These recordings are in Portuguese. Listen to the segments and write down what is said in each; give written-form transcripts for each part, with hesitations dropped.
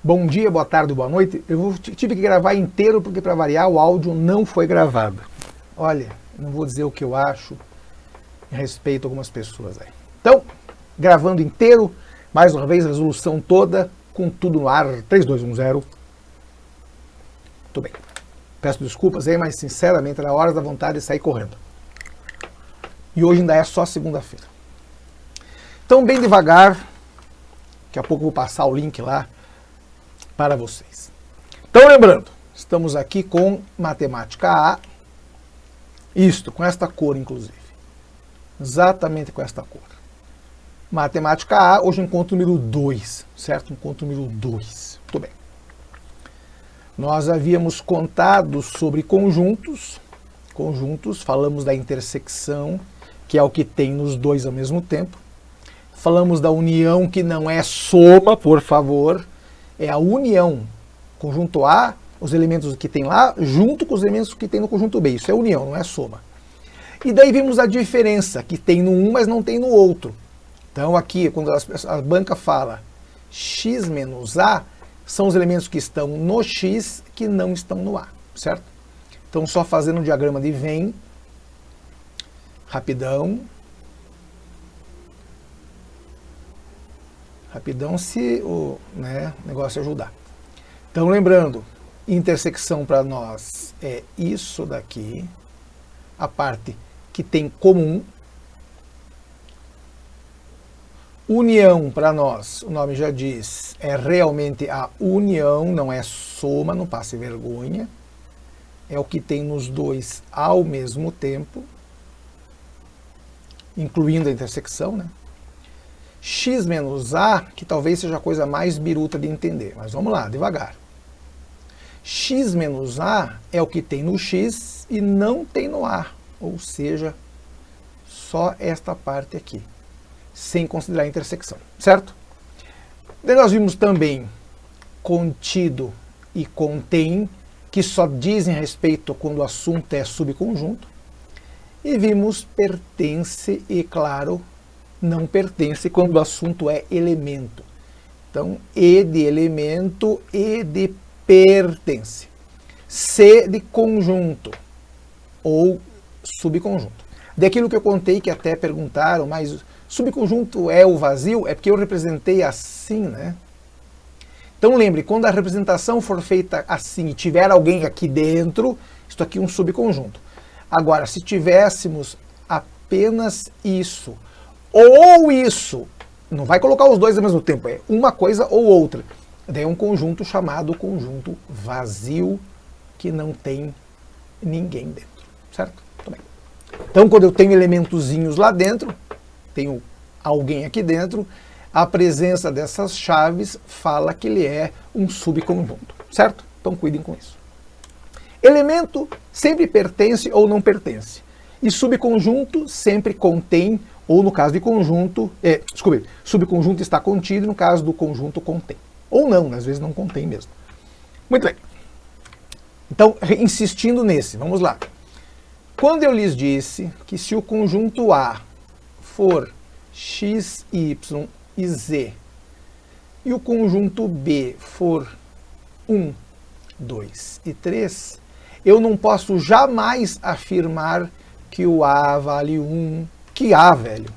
Bom dia, boa tarde, boa noite. Tive que gravar inteiro porque, para variar, o áudio não foi gravado. Olha, não vou dizer o que eu acho em respeito a algumas pessoas aí. Então, gravando inteiro, mais uma vez, resolução toda, com tudo no ar, 3210. Muito bem. Peço desculpas aí, mas sinceramente era hora da vontade de sair correndo. E hoje ainda é só segunda-feira. Então, bem devagar, daqui a pouco eu vou passar o link lá para vocês. Então, lembrando, estamos aqui com Matemática A, isto, com esta cor, inclusive. Exatamente com esta cor. Matemática A, hoje encontro número 2, certo? Encontro número 2. Muito bem. Nós havíamos contado sobre conjuntos, falamos da intersecção, que é o que tem nos dois ao mesmo tempo. Falamos da união, que não é soma, por favor, é a união. Conjunto A, os elementos que tem lá, junto com os elementos que tem no conjunto B. Isso é união, não é soma. E daí vimos a diferença, que tem no um, mas não tem no outro. Então aqui, quando a banca fala x menos A, são os elementos que estão no x que não estão no A, certo? Então só fazendo um diagrama de Venn, rapidão se o negócio ajudar. Então lembrando, intersecção para nós é isso daqui, a parte que tem comum. União para nós, o nome já diz, é realmente a união, não é soma, não passe vergonha. É o que tem nos dois ao mesmo tempo, incluindo a intersecção, né? X menos A, que talvez seja a coisa mais biruta de entender, mas vamos lá, devagar. X menos A é o que tem no X e não tem no A, ou seja, só esta parte aqui, sem considerar a intersecção, certo? Daí nós vimos também contido e contém, que só dizem respeito quando o assunto é subconjunto, e vimos pertence e, claro, não pertence quando o assunto é elemento. Então, E de elemento, E de pertence. C de conjunto ou subconjunto. Daquilo que eu contei, que até perguntaram, mas subconjunto é o vazio? É porque eu representei assim, né? Então lembre, quando a representação for feita assim e tiver alguém aqui dentro, isso aqui é um subconjunto. Agora, se tivéssemos apenas isso, ou isso, não vai colocar os dois ao mesmo tempo, é uma coisa ou outra. Daí é um conjunto chamado conjunto vazio, que não tem ninguém dentro, certo? Muito bem. Então, quando eu tenho elementozinhos lá dentro, tenho alguém aqui dentro, a presença dessas chaves fala que ele é um subconjunto, certo? Então, cuidem com isso. Elemento sempre pertence ou não pertence. E subconjunto sempre contém, ou no caso de conjunto, subconjunto está contido, no caso do conjunto contém. Ou não, às vezes não contém mesmo. Muito bem. Então, insistindo nesse, vamos lá. Quando eu lhes disse que se o conjunto A for x, y e z, e o conjunto B for 1, 2 e 3, eu não posso jamais afirmar que o A vale 1, que A, velho,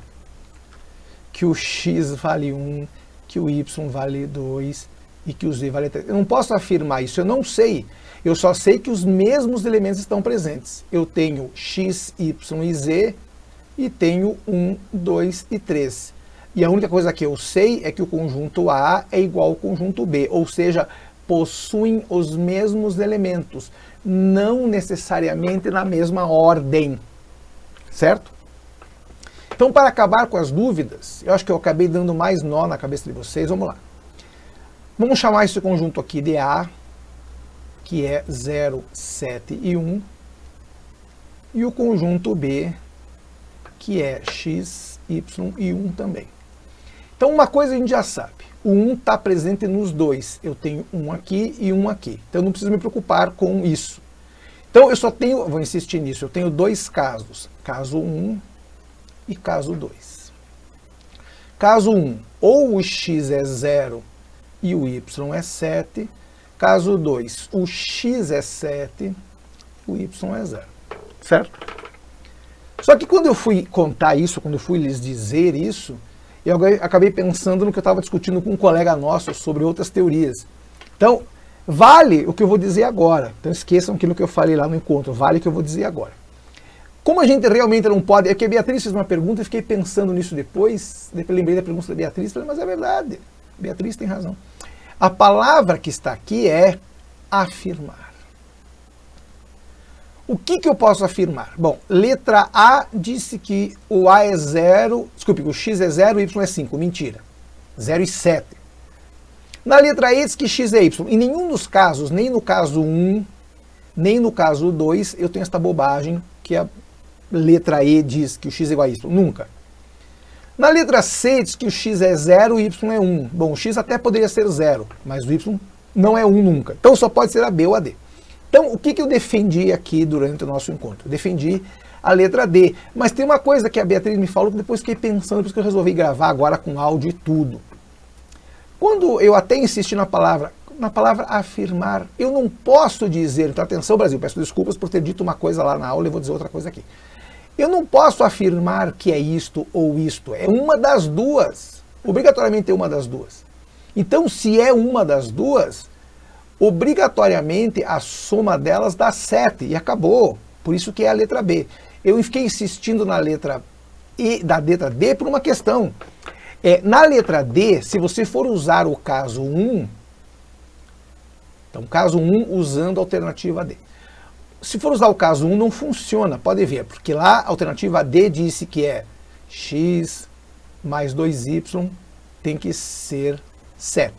que o X vale 1, que o Y vale 2 e que o Z vale 3. Eu não posso afirmar isso, eu não sei. Eu só sei que os mesmos elementos estão presentes. Eu tenho X, Y e Z e tenho 1, 2 e 3. E a única coisa que eu sei é que o conjunto A é igual ao conjunto B, ou seja, possuem os mesmos elementos, não necessariamente na mesma ordem, certo? Então, para acabar com as dúvidas, eu acho que eu acabei dando mais nó na cabeça de vocês, vamos lá. Vamos chamar esse conjunto aqui de A, que é 0, 7 e 1, e o conjunto B, que é x, y e 1 também. Então, uma coisa a gente já sabe, o 1 está presente nos dois, eu tenho um aqui e um aqui, então eu não preciso me preocupar com isso. Então, eu só tenho, vou insistir nisso, eu tenho dois casos, caso 1 e caso 2. Caso 1, ou o x é 0 e o y é 7. Caso 2, o x é 7, o y é 0. Certo? Só que quando eu fui contar isso, quando eu fui lhes dizer isso, eu acabei pensando no que eu estava discutindo com um colega nosso sobre outras teorias. Então, vale o que eu vou dizer agora. Então esqueçam aquilo que eu falei lá no encontro, vale o que eu vou dizer agora. Como a gente realmente não pode... É que a Beatriz fez uma pergunta e fiquei pensando nisso depois lembrei da pergunta da Beatriz, falei, mas é verdade, a Beatriz tem razão. A palavra que está aqui é afirmar. O que eu posso afirmar? Bom, letra A disse que o A é 0, desculpe, o X é 0 e o Y é 5, mentira. 0 e 7. Na letra E diz que X é Y. Em nenhum dos casos, nem no caso 1, nem no caso 2, eu tenho esta bobagem que a letra E diz que o X é igual a Y. Nunca. Na letra C diz que o X é 0 e o Y é 1. Bom, o X até poderia ser 0, mas o Y não é 1 nunca. Então só pode ser a B ou a D. Então o que eu defendi aqui durante o nosso encontro? Eu defendi a letra D. Mas tem uma coisa que a Beatriz me falou que depois fiquei pensando, depois que eu resolvi gravar agora com áudio e tudo. Quando eu até insisti na palavra afirmar, eu não posso dizer, então atenção Brasil, peço desculpas por ter dito uma coisa lá na aula e vou dizer outra coisa aqui. Eu não posso afirmar que é isto ou isto, é uma das duas. Obrigatoriamente é uma das duas. Então, se é uma das duas, obrigatoriamente a soma delas dá 7 e acabou. Por isso que é a letra B. Eu fiquei insistindo na letra E, da letra D por uma questão. Na letra D, se você for usar o caso 1, então caso 1 usando a alternativa D. Se for usar o caso 1, não funciona, pode ver, porque lá a alternativa D disse que é x mais 2y tem que ser 7.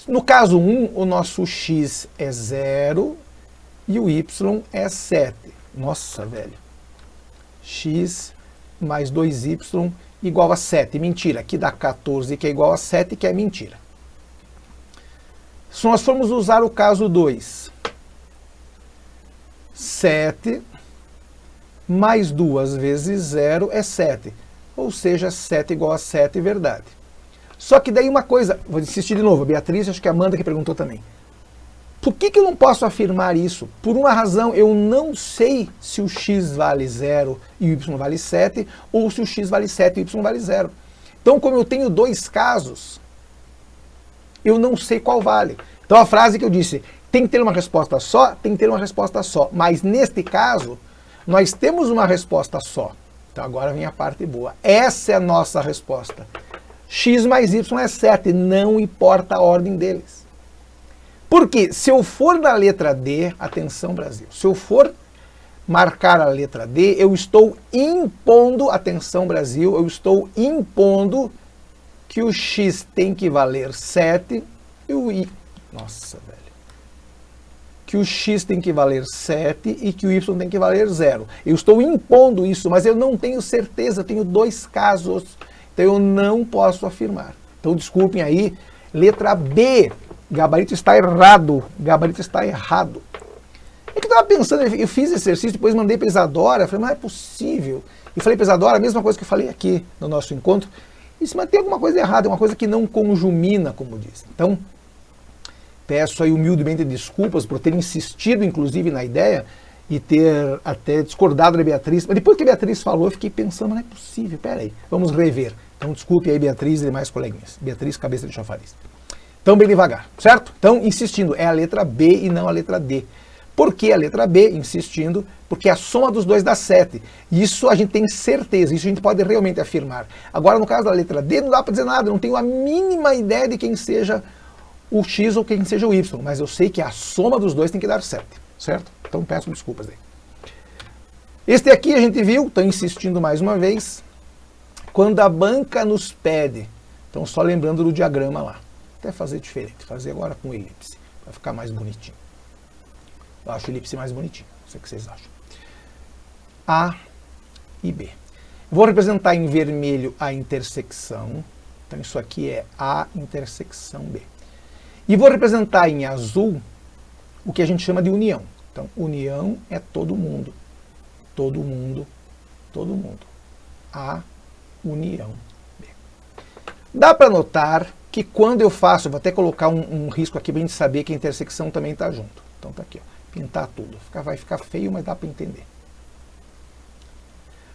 No caso 1, o nosso x é 0 e o y é 7. Nossa, velho. X mais 2y igual a 7. Mentira, aqui dá 14, que é igual a 7, que é mentira. Se nós formos usar o caso 2, 7 mais 2 vezes 0 é 7. Ou seja, 7 igual a 7, verdade. Só que daí uma coisa, vou insistir de novo, a Beatriz, acho que a Amanda que perguntou também. Por que eu não posso afirmar isso? Por uma razão, eu não sei se o x vale 0 e o y vale 7, ou se o x vale 7 e o y vale 0. Então, como eu tenho dois casos, eu não sei qual vale. Então a frase que eu disse, tem que ter uma resposta só, tem que ter uma resposta só. Mas neste caso, nós temos uma resposta só. Então agora vem a parte boa. Essa é a nossa resposta. X mais y é 7, não importa a ordem deles. Porque se eu for na letra D, atenção Brasil, se eu for marcar a letra D, eu estou impondo, atenção Brasil, eu estou impondo que o x tem que valer 7 e o y, nossa velho, que o x tem que valer 7 e que o y tem que valer 0. Eu estou impondo isso, mas eu não tenho certeza, eu tenho dois casos, então eu não posso afirmar. Então desculpem aí, letra B, gabarito está errado, gabarito está errado. É que eu estava pensando, eu fiz esse exercício, depois mandei para a Isadora, falei, não é possível. E falei para a Isadora a mesma coisa que eu falei aqui no nosso encontro, disse, mas tem alguma coisa errada, é uma coisa que não conjumina, como diz. Então, peço aí humildemente desculpas por ter insistido, inclusive, na ideia e ter até discordado da Beatriz. Mas depois que a Beatriz falou, eu fiquei pensando, não é possível, peraí, vamos rever. Então, desculpe aí, Beatriz e demais coleguinhas. Beatriz, cabeça de chafariz. Então, bem devagar, certo? Então, insistindo, é a letra B e não a letra D. Por que a letra B? Insistindo, porque a soma dos dois dá 7. Isso a gente tem certeza, isso a gente pode realmente afirmar. Agora, no caso da letra D, não dá para dizer nada, eu não tenho a mínima ideia de quem seja o X ou quem seja o Y, mas eu sei que a soma dos dois tem que dar 7, certo? Então, peço desculpas aí. Este aqui a gente viu, estou insistindo mais uma vez, quando a banca nos pede, então só lembrando do diagrama lá. Até fazer diferente, fazer agora com elipse, para ficar mais bonitinho. Eu acho elipse mais bonitinho, não sei o que vocês acham. A e B. Vou representar em vermelho a intersecção, então isso aqui é A intersecção B. E vou representar em azul o que a gente chama de união. Então, união é todo mundo, todo mundo, todo mundo. A união B. Dá para notar que quando eu faço, eu vou até colocar um risco aqui para a gente saber que a intersecção também está junto. Então tá aqui, ó, pintar tudo. Vai ficar feio, mas dá para entender.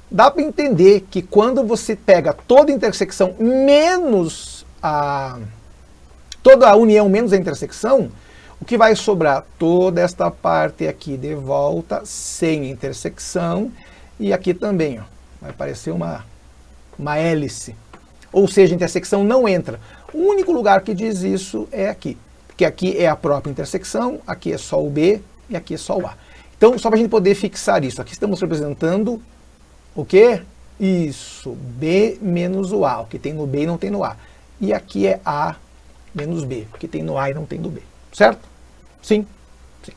Dá para entender que quando você pega toda a intersecção menos toda a união menos a intersecção, o que vai sobrar? Toda esta parte aqui de volta, sem intersecção, e aqui também, ó, vai parecer uma hélice. Ou seja, a intersecção não entra. O único lugar que diz isso é aqui, porque aqui é a própria intersecção, aqui é só o B e aqui é só o A. Então, só para a gente poder fixar isso, aqui estamos representando o quê? Isso, B menos o A, o que tem no B e não tem no A. E aqui é A menos B, o que tem no A e não tem no B. Certo? Sim. Sim.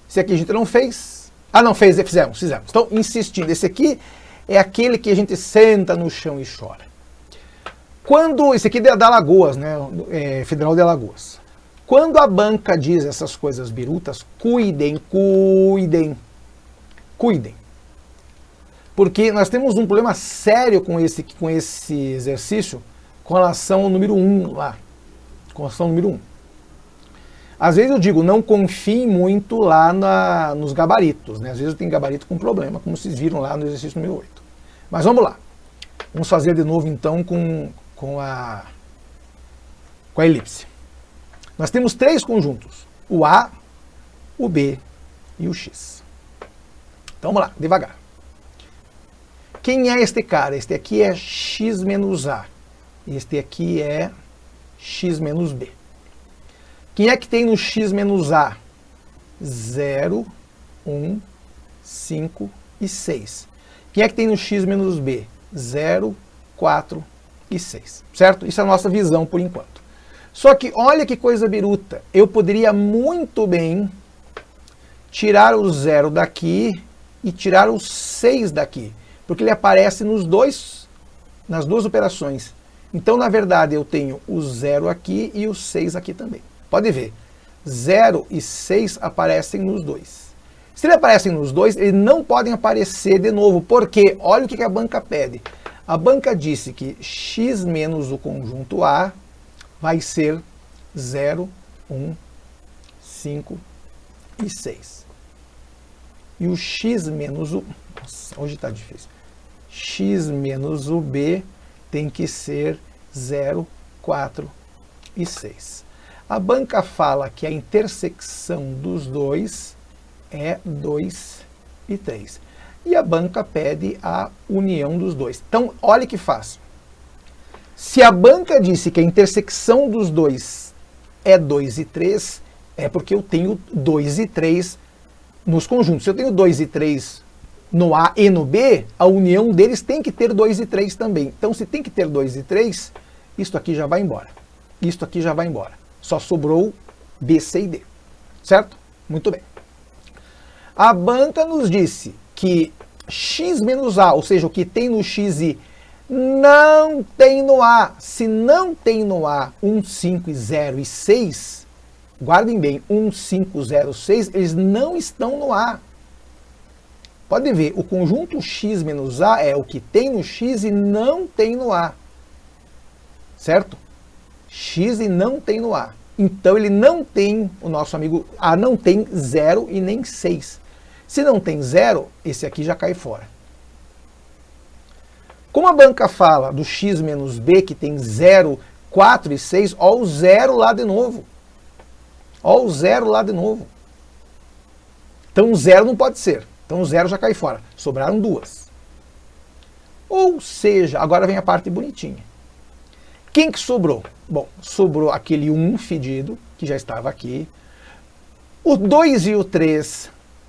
Esse aqui a gente não fez. Ah, não, fizemos. Então, insistindo, esse aqui é aquele que a gente senta no chão e chora. Esse aqui é da Alagoas, né? Federal de Alagoas. Quando a banca diz essas coisas birutas, cuidem. Porque nós temos um problema sério com esse exercício com relação ao número 1 lá. Com relação ao número 1. Às vezes eu digo, não confie muito lá nos gabaritos, né? Às vezes tem gabarito com problema, como vocês viram lá no exercício número 8. Mas vamos lá. Vamos fazer de novo então com a elipse. Nós temos 3 conjuntos, o A, o B e o X. Então vamos lá, devagar. Quem é este cara? Este aqui é X menos A. Este aqui é X menos B. Quem é que tem no X menos A? 0, 1, 5 e 6. Quem é que tem no X menos B? 0, 4 e 6. Certo? Isso é a nossa visão por enquanto. Só que olha que coisa biruta. Eu poderia muito bem tirar o 0 daqui e tirar o 6 daqui. Porque ele aparece nas duas operações. Então, na verdade, eu tenho o 0 aqui e o 6 aqui também. Pode ver, 0 e 6 aparecem nos dois. Se eles aparecem nos dois, eles não podem aparecer de novo, porque olha o que a banca pede. A banca disse que x menos o conjunto A vai ser 0, 1, 5 e 6. E o x menos o... Nossa, hoje está difícil. X menos o B tem que ser 0, 4 e 6. A banca fala que a intersecção dos dois é 2 e 3. E a banca pede a união dos dois. Então, olha que fácil. Se a banca disse que a intersecção dos dois é 2 e 3, é porque eu tenho 2 e 3 nos conjuntos. Se eu tenho 2 e 3 no A e no B, a união deles tem que ter 2 e 3 também. Então, se tem que ter 2 e 3, isto aqui já vai embora. Isto aqui já vai embora. Só sobrou B, C e D. Certo? Muito bem. A banca nos disse que x menos A, ou seja, o que tem no xi, não tem no A. Se não tem no A 1, 5, 0 e 6, guardem bem, 1, 5, 0, 6, eles não estão no A. Pode ver, o conjunto x menos A é o que tem no x e não tem no A. Certo? X e não tem no A. Então ele não tem, o nosso amigo A não tem 0 e nem 6. Se não tem 0, esse aqui já cai fora. Como a banca fala do x menos B, que tem 0, 4 e 6, ó o 0 lá de novo. Ó o 0 lá de novo. Então 0 não pode ser. Então o 0 já cai fora. Sobraram 2. Ou seja, agora vem a parte bonitinha. Quem que sobrou? Bom, sobrou aquele 1 fedido, que já estava aqui. O 2 e o 3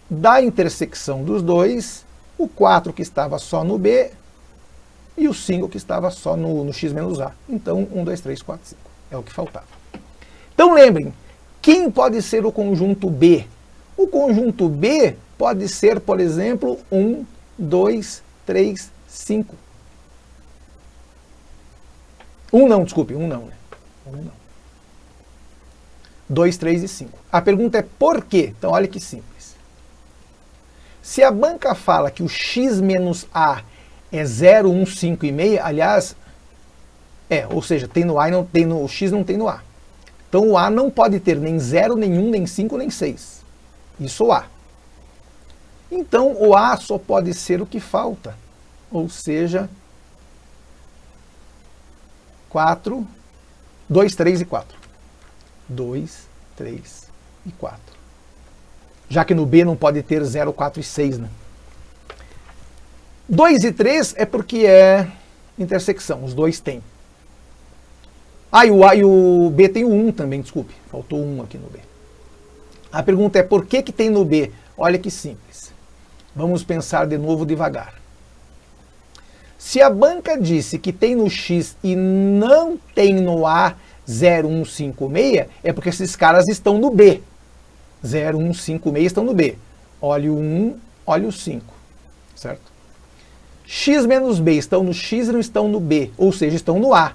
da intersecção dos dois. O 4 que estava só no B. E o 5 que estava só no x menos A. Então, 1, 2, 3, 4, 5. É o que faltava. Então, lembrem, quem pode ser o conjunto B? O conjunto B pode ser, por exemplo, 1, 2, 3, 5. 1 não, desculpe, 1 não, né? 1 não. 2, 3 e 5. A pergunta é por quê? Então, olha que simples. Se a banca fala que o x menos A é 0, 1, 5 e meio, aliás, Ou seja, tem no A e não tem no X, não tem no A. Então o A não pode ter nem 0, nem 1, nem 5, nem 6. Isso é o A. Então o A só pode ser o que falta. Ou seja, 4, 2, 3 e 4. 2, 3 e 4. Já que no B não pode ter 0, 4 e 6, né? 2 e 3 é porque é intersecção, os dois têm. E o A e o B tem o 1 também, desculpe, faltou 1 aqui no B. A pergunta é por que tem no B? Olha que simples. Vamos pensar de novo devagar. Se a banca disse que tem no X e não tem no A 0, 1, 5, 6, é porque esses caras estão no B. 0, 1, 5, 6 estão no B. Olha o 1, olha o 5, certo? X menos B estão no X e não estão no B, ou seja, estão no A.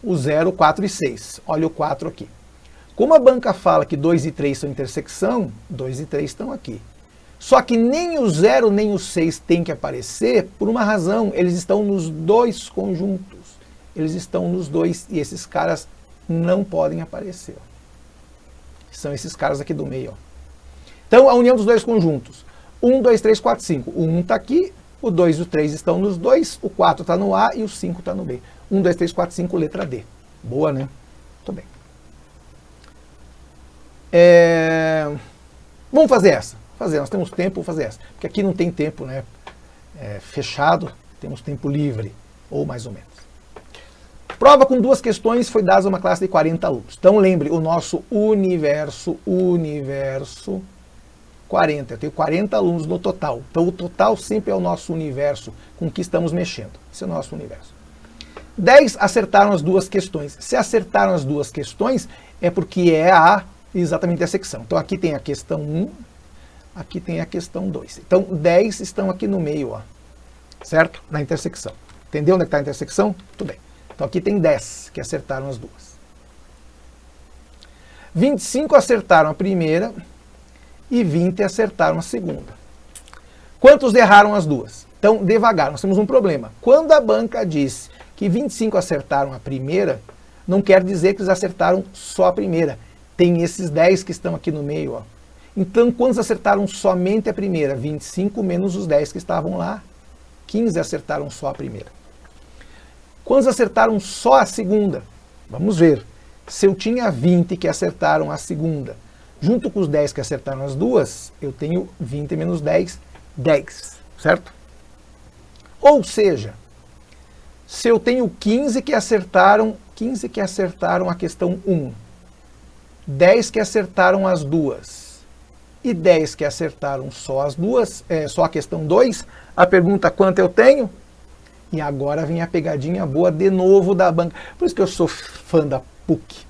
O 0, 4 e 6. Olha o 4 aqui. Como a banca fala que 2 e 3 são intersecção, 2 e 3 estão aqui. Só que nem o 0 nem o 6 tem que aparecer por uma razão. Eles estão nos dois conjuntos. Eles estão nos dois e esses caras não podem aparecer. São esses caras aqui do meio. Então, a união dos dois conjuntos. 1, 2, 3, 4, 5. O 1 está aqui, o 2 e o 3 estão nos dois, o 4 está no A e o 5 está no B. 1, 2, 3, 4, 5, letra D. Boa, né? Muito bem. Vamos fazer essa. Nós temos tempo para fazer essa. Porque aqui não tem tempo, né? Fechado, temos tempo livre, ou mais ou menos. Prova com 2 questões foi dada a uma classe de 40 alunos. Então lembre, o nosso universo 40. Eu tenho 40 alunos no total. Então o total sempre é o nosso universo com que estamos mexendo. Esse é o nosso universo. 10 acertaram as 2 questões. Se acertaram as 2 questões, é porque é exatamente a secção. Então aqui tem a questão 1, aqui tem a questão 2. Então 10 estão aqui no meio, ó, certo? Na intersecção. Entendeu onde está a intersecção? Tudo bem. Então aqui tem 10 que acertaram as 2. 25 acertaram a primeira e 20 acertaram a segunda. Quantos erraram as 2? Então, devagar, nós temos um problema. Quando a banca diz que 25 acertaram a primeira, não quer dizer que eles acertaram só a primeira. Tem esses 10 que estão aqui no meio, ó. Então, quantos acertaram somente a primeira? 25 menos os 10 que estavam lá. 15 acertaram só a primeira. Quantos acertaram só a segunda? Vamos ver. Se eu tinha 20 que acertaram a segunda, junto com os 10 que acertaram as 2, eu tenho 20 menos 10, 10, certo? Ou seja, se eu tenho 15 que acertaram a questão 1, 10 que acertaram as 2 e 10 que acertaram só as 2, só a questão 2, a pergunta quanto eu tenho? E agora vem a pegadinha boa de novo da banca. Por isso que eu sou fã da PUC.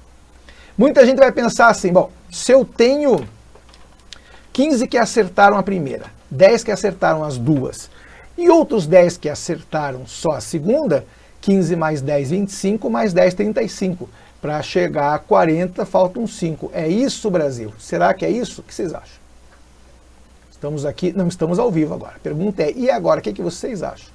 Muita gente vai pensar assim, bom, se eu tenho 15 que acertaram a primeira, 10 que acertaram as 2 e outros 10 que acertaram só a segunda, 15 mais 10, 25, mais 10, 35. Para chegar a 40, faltam 5. É isso, Brasil? Será que é isso? O que vocês acham? Estamos aqui, não estamos ao vivo agora. A pergunta é, e agora, o que vocês acham?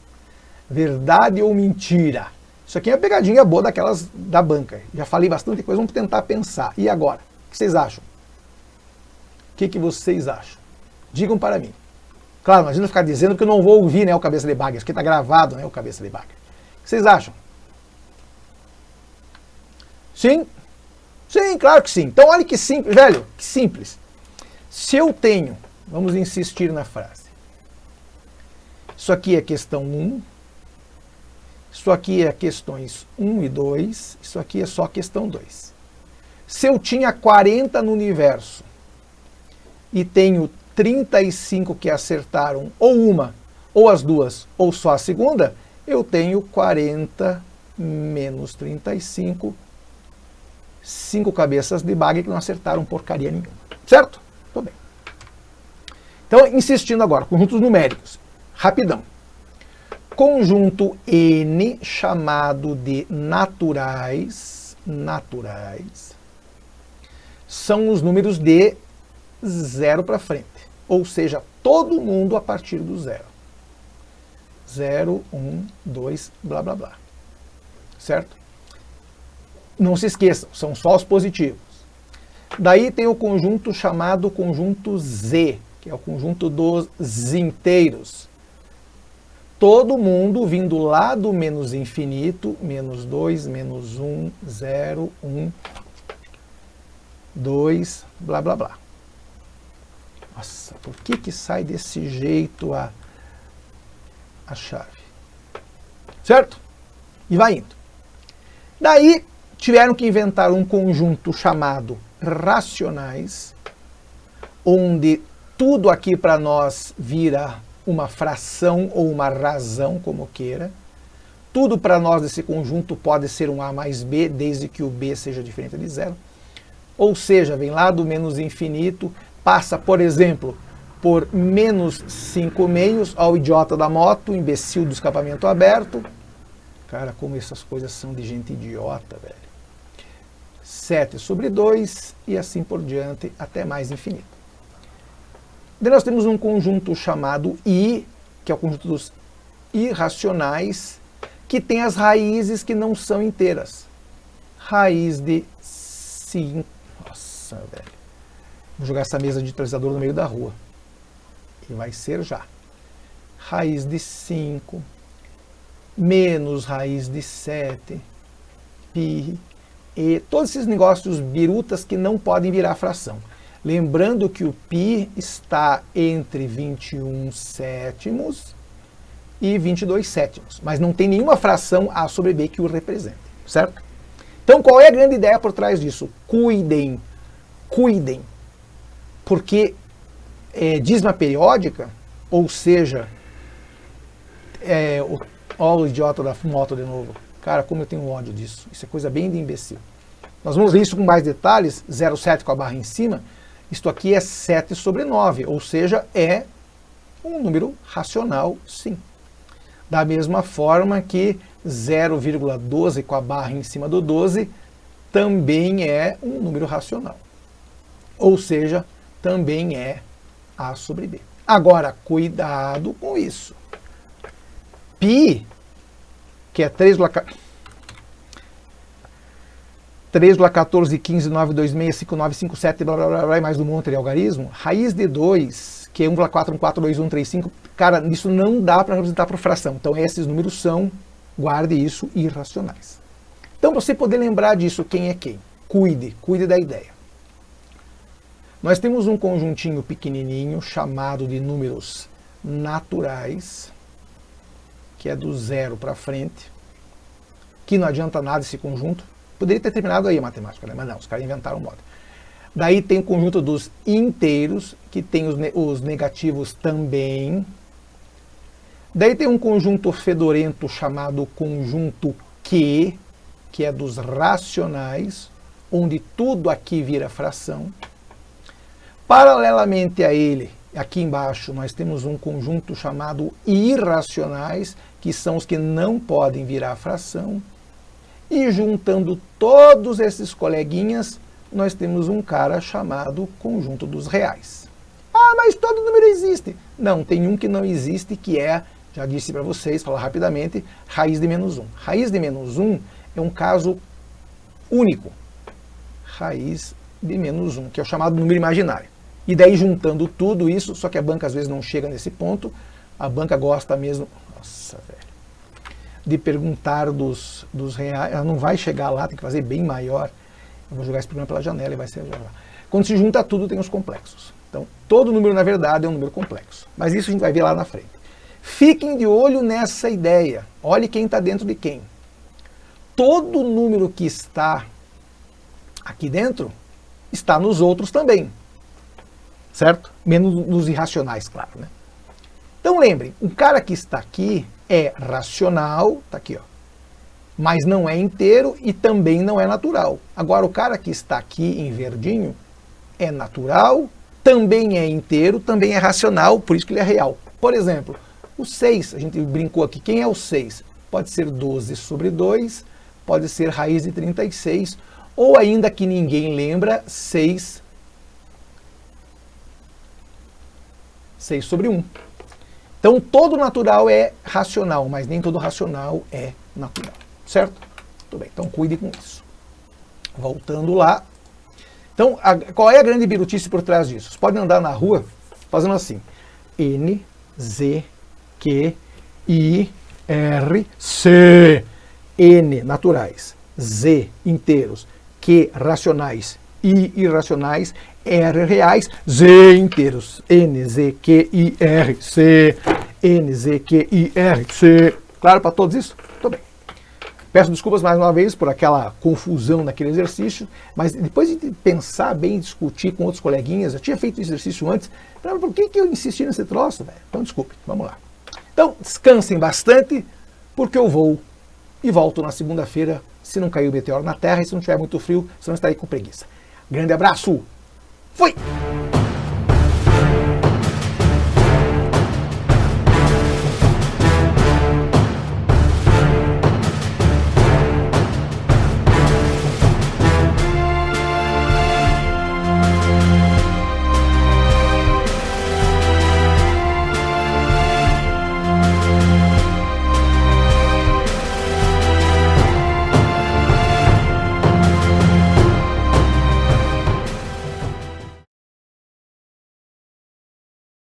Verdade ou mentira? Isso aqui é uma pegadinha boa daquelas da banca. Já falei bastante coisa, vamos tentar pensar. E agora? O que vocês acham? O que vocês acham? Digam para mim. Claro, imagina ficar dizendo que eu não vou ouvir, né, o cabeça de bagre. Isso aqui está gravado, né, o cabeça de bagre. O que vocês acham? Sim? Sim, claro que sim. Então olha que simples, velho, que simples. Se eu tenho, vamos insistir na frase. Isso aqui é questão 1. Isso aqui é questões 1 e 2, isso aqui é só questão 2. Se eu tinha 40 no universo e tenho 35 que acertaram ou uma, ou as 2, ou só a segunda, eu tenho 40 menos 35, 5 cabeças de bagre que não acertaram porcaria nenhuma. Certo? Tô bem. Então, insistindo agora, conjuntos numéricos. Rapidão. Conjunto N, chamado de naturais, são os números de 0 para frente. Ou seja, todo mundo a partir do 0. 0, 1, 2, blá, blá, blá. Certo? Não se esqueçam, são só os positivos. Daí tem o conjunto chamado conjunto Z, que é o conjunto dos inteiros. Todo mundo vindo lá do menos infinito, menos 2, menos 1, 0, 1, 2, blá, blá, blá. Nossa, por que sai desse jeito a chave? Certo? E vai indo. Daí tiveram que inventar um conjunto chamado racionais, onde tudo aqui para nós vira uma fração ou uma razão, como queira. Tudo para nós desse conjunto pode ser um A mais B, desde que o B seja diferente de zero. Ou seja, vem lá do menos infinito, passa, por exemplo, por menos 5 meios, ao idiota da moto, imbecil do escapamento aberto. Cara, como essas coisas são de gente idiota, velho. 7 sobre 2 e assim por diante, até mais infinito. Daí nós temos um conjunto chamado I, que é o conjunto dos irracionais, que tem as raízes que não são inteiras. Raiz de 5. Nossa, velho. Vou jogar essa mesa de digitalizador no meio da rua. E vai ser já. Raiz de 5, menos raiz de 7, pi, e todos esses negócios birutas que não podem virar fração. Lembrando que o π está entre 21 sétimos e 22 sétimos, mas não tem nenhuma fração A sobre B que o represente, certo? Então qual é a grande ideia por trás disso? Cuidem, cuidem, porque dízima periódica, ou seja, o idiota da moto de novo, cara, como eu tenho ódio disso, isso é coisa bem de imbecil. Nós vamos ver isso com mais detalhes, 0,7 com a barra em cima. Isto aqui é 7 sobre 9, ou seja, é um número racional, sim. Da mesma forma que 0,12 com a barra em cima do 12 também é um número racional. Ou seja, também é A sobre B. Agora, cuidado com isso. Π, que é 3,14, 15, 9, 2, 6, 5, 9, 5, 7, blá, blá, blá, blá, mais do monte de algarismo, raiz de 2, que é 1,4, 1,4, 2, 1, 3, 5, cara, isso não dá para representar por fração. Então esses números são, guarde isso, irracionais. Então para você poder lembrar disso, quem é quem? Cuide da ideia. Nós temos um conjuntinho pequenininho chamado de números naturais, que é do 0 para frente, que não adianta nada esse conjunto. Poderia ter terminado aí a matemática, né? Mas não, os caras inventaram um modo. Daí tem o conjunto dos inteiros, que tem os negativos também. Daí tem um conjunto fedorento chamado conjunto que é dos racionais, onde tudo aqui vira fração. Paralelamente a ele, aqui embaixo, nós temos um conjunto chamado irracionais, que são os que não podem virar fração. E juntando todos esses coleguinhas, nós temos um cara chamado conjunto dos reais. Ah, mas todo número existe. Não, tem um que não existe, que é, já disse para vocês, falar rapidamente, raiz de menos 1. Raiz de menos 1 é um caso único. Raiz de menos 1, que é o chamado número imaginário. E daí juntando tudo isso, só que a banca às vezes não chega nesse ponto, a banca gosta mesmo... Nossa, velho. De perguntar dos reais, ela não vai chegar lá, tem que fazer bem maior. Eu vou jogar esse programa pela janela e vai ser já lá. Quando se junta tudo, tem os complexos. Então, todo número, na verdade, é um número complexo. Mas isso a gente vai ver lá na frente. Fiquem de olho nessa ideia. Olhe quem está dentro de quem. Todo número que está aqui dentro, está nos outros também. Certo? Menos nos irracionais, claro, né? Então lembrem, o cara que está aqui é racional, tá aqui, ó, mas não é inteiro e também não é natural. Agora o cara que está aqui em verdinho é natural, também é inteiro, também é racional, por isso que ele é real. Por exemplo, o 6, a gente brincou aqui, quem é o 6? Pode ser 12 sobre 2, pode ser raiz de 36, ou ainda que ninguém lembra, 6 sobre 1. Então, todo natural é racional, mas nem todo racional é natural, certo? Muito bem, então cuide com isso. Voltando lá. Então, qual é a grande birutice por trás disso? Vocês podem andar na rua fazendo assim. N, Z, Q, I, R, C. N, naturais. Z, inteiros. Q, racionais. I, irracionais. R, reais. Z, inteiros. N, Z, Q, I, R, C. N, Z, Q, I, R, C. Claro para todos isso? Muito bem. Peço desculpas mais uma vez por aquela confusão naquele exercício, mas depois de pensar bem, discutir com outros coleguinhas, eu tinha feito esse exercício antes, por que eu insisti nesse troço, velho? Então desculpe, vamos lá. Então descansem bastante, porque eu vou e volto na segunda-feira, se não cair o meteoro na Terra e se não tiver muito frio, se não estarei com preguiça. Grande abraço, fui!